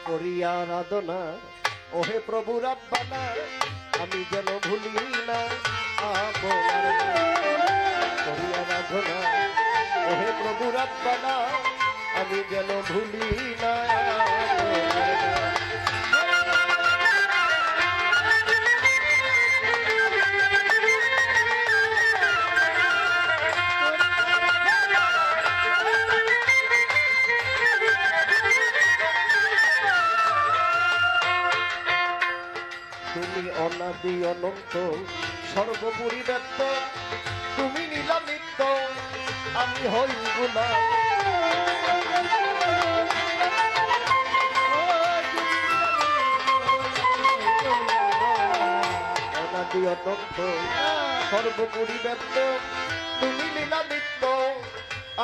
করিয়া আরাধনা ওহে প্রভু রাব্বানা আমি যেন ভুলি না আপনার করিয়া আরাধনা ওহে প্রভু রাব্বানা আমি যেন ভুলি না তুমি অনাদি অনন্ত সর্বোপরি ব্যক্ত তুমি নীলামিত্য আমি হই গুণা অনাদি অনন্ত সর্বোপরি ব্যক্ত তুমি নীলামিত্য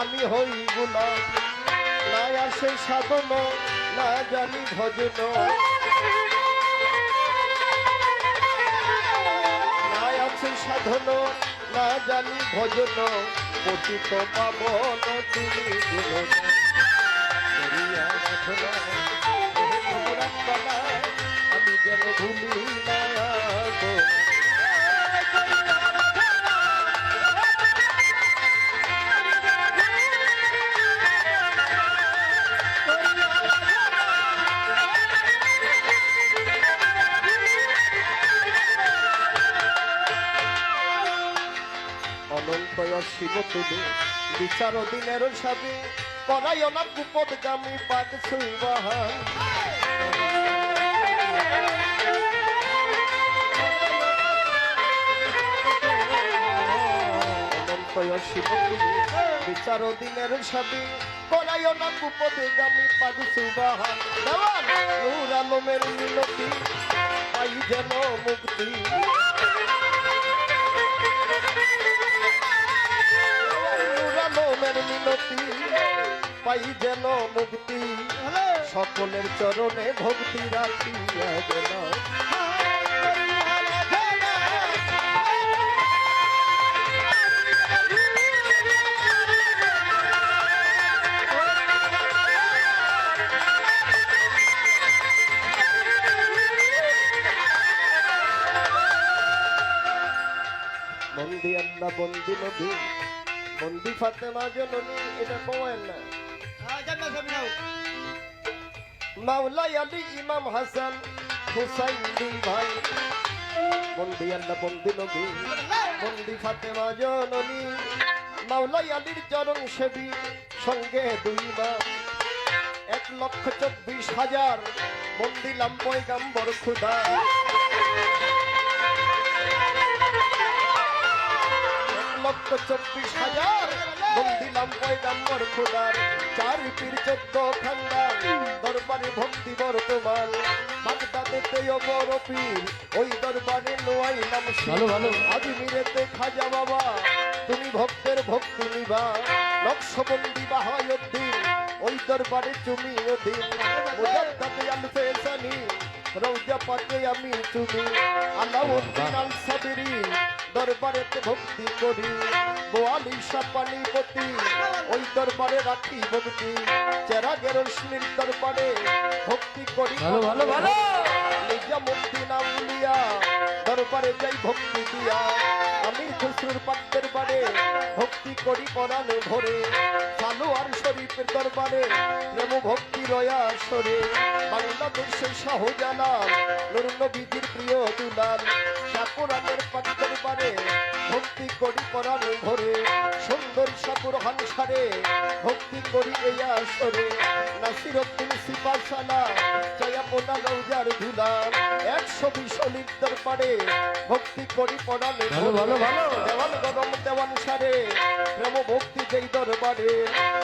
আমি হই গুণা না আসে সাধন না জানি ভজন সাধন না জানি ভজন পতিত পাবন তুমি আমি যেন ভুলি না অনন্তয় শিব তুমি বিচার দিনের সাবি করাই না কুপদগামী পাক সুবাহান অনন্তয় শিব তুমি বিচার দিনের সাবি করাই না কুপদগামী পাক সুবাহান দেওয়ান নূর আলমের মিনতি পাই যেন মুক্তি মিনতি পাই যেন মুক্তি সকলের চরণে ভক্তি রাখিয়া যেন বন্দি আল্লাহ বন্দি নবী বন্দি ফাতেমা জননী এটা বলেন না মাওলাই আলী ইমাম হাসান হুসাইন দুই ভাই বন্দি আল্লাহ বন্দি নবী বন্দি ফাতেমা জননী মাওলাই আলীর চরণ সেবী সঙ্গে দুই মা 1,24,000 বন্দিলাম পয়গাম্বর খুদা 1,24,000 বন্দিলাম পয়গাম্বর খুদার 4 পীর 14 খানদান দরবারে ভক্তি বর্তমান বাগদাদেতে বড় পীর ওই দরবারে নোয়াইলাম ভালো ভালো আজমিরেতে খাজা বাবা তুমি ভক্তের ভক্তি নিবা নকশবন্দি বাহাউদ্দিন ওই দরবারে তুমি অধীন মুজাদ্দিদ আল ফেসানি রওজা পাকে আমি তুমি আলাউদ্দিন আল সাবিরি দরবারেতে ভক্তি করি বোয়ালি সাপানিপতি ওই দরবারে রাখি ভক্তি চেরাগের রশ্মির দরবারে ভক্তি করি ভালো ভালো ভালো নিজামুদ্দিন আউলিয়া দরবারে যাই ভক্তি দিয়া আমির খুসরুর পাক দরবারে ভক্তি করি পরাণে ভরে সালোয়ার শরীফের দরবারে প্রেম ভক্তি রয়া সরে বাংলাদেশের শাহজালাল নূর নবীজির প্রিয় দুলাল শাহপুরানের পাক দরবারে ভক্তি করি পরাণে ভরে সুন্দর শাহপুর হানসারে ভক্তি করি এই আসরে নাসিরউদ্দিন সিপাশালা জয়াপনা রওজার ধুলাল 120 অলির দরবারে ভক্তি করি পরাণে ভালো ভালো ভালো দেওয়ান গরম দেওয়ান সারে প্রেম ভক্তি যেই দরবারে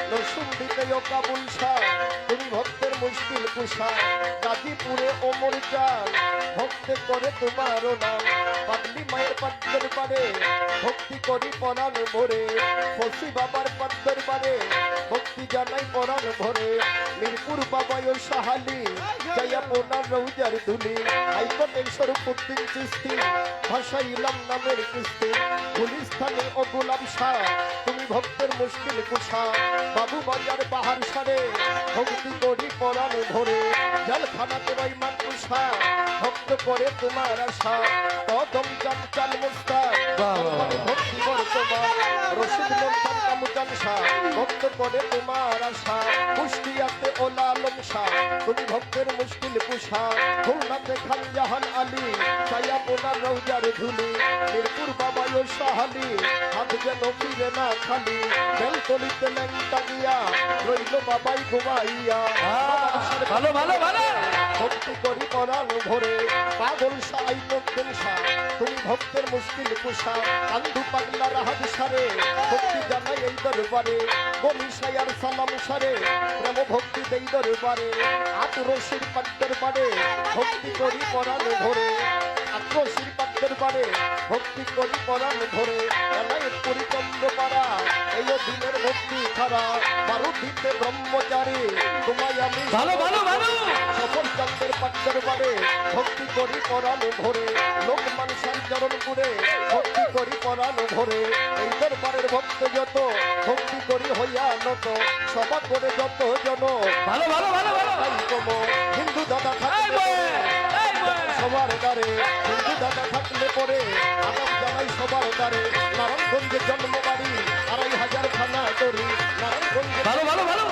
নরসুন্দিতে কাবুল শাহ তুমি ভক্তের মুশকিল কুশা গাজীপুরে ওমর চাল ভক্তি করে তোমারও নাম পাগলি মায়ের পাক দরবারে ভক্তি করি পরাণ ভরে ফসি বাবার পাক দরবারে ভক্তি জানাই পরাণ ভরে মিরপুর বাবায় সাহালি জয়াপনা রওজার ধুলি হাইকোর্টের শরফুদ্দিন চিস্তি ভাষাইলাম নামের কিস্তি গুলিস্তানে ও গোলাম শাহ তুমি ভক্তের মুশকিল কুশা বাবু বাজার বাহার সারে ভক্তি করি পরাণ ভরে জল থানাতে রই মাতুষা ভক্ত করে তোমার আশা কদম চঞ্চল মুস্তাক দরবারে ভক্তি বর্তমান রশিদ লোকমান কামুজান শাহ ভক্ত করে তোমার আশা কুষ্টিয়াতে ওলা আলম শাহ তুমি ভক্তের মুশকিল কুশা খুলনাতে খান জাহান আলী ছায়া পোনার রৌজার ধুলি মিরপুর বাবায় সাহালি হাত যেন ফিরে না খালি বেলতলিতে ল্যাংটা গিয়া রইল বাবাই ঘুমাইয়া ভালো ভালো ভালো ভক্তি করি পরাণ ভরে পাগল সাই মধ্যম শাহ তুমি ভক্তের মুশকিল কুশা কান্দু পাগলার হাত সারে ভক্তি জানাই এই দরবারে বলি সায়ার সালাম সারে প্রেম ভক্তি দেই দরবারে আতুরসির পাদ্যের বারে ভক্তি করি পরাণ ভরে আত্মশির পাদ্যের বারে ভক্তি করি পরাণ ভরে এলাইত পরিচন্দ্র পাড়া এই দিনের ভক্তি খারা মারুতিতে ব্রহ্মচারী তোমায় আমি ভালো ভালো ভালো সফল চন্দ্রের পাদ্যের বারে ভক্তি করি পরাণ ভরে লোকমান সঞ্চরণ করে ভক্তি করি পরাণ ভরে এই দরবারের ভক্ত যত ভক্তি করি হইয়া নত সভা করে যত জন ভালো ভালো ভালো ভালো হিন্দু দাদা থাকলে সবার দ্বারে হিন্দু দাদা থাকলে পরে আদাব জানাই সবার দ্বারে নারায়ণগঞ্জে জন্ম বাড়ি ২৫০০ খানা তরি নারায়ণগঞ্জে ভালো ভালো ভালো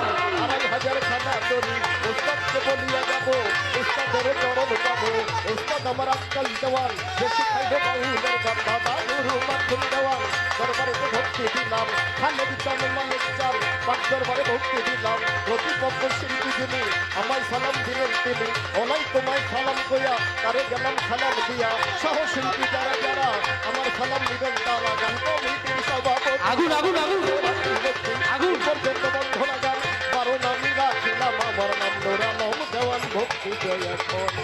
২৫০০ খানা তরি উস্তাদকে বলিয়া যাবো উস্তাদের চরণ পাবো উস্তাদ আমার আজকাল দেওয়ান বেশি খাইবে বাহুলের গান্ধা বাবুরু মাধ্যম দেওয়ান দরবারে তো ভক্তি দিলাম খালেদ চাল মালিক চাল পাক দরবারে ভক্তি দিলাম প্রতিপক্ষ শিল্পী যিনি আমায় সালাম দিলেন তিনি ওলাই তোমায় সালাম কইয়া তারে গেলাম সালাম দিয়া সহশিল্পী যারা যারা আমার সালাম দিবেন তারা গান কমিটির সভাপতি আগুন আগুন আগুন আগুন পর্যন্ত বন্ধ লাগান কারণ আমি রাখিলাম আমার নাম নোরালম দেওয়ান ভক্তি জয় এখন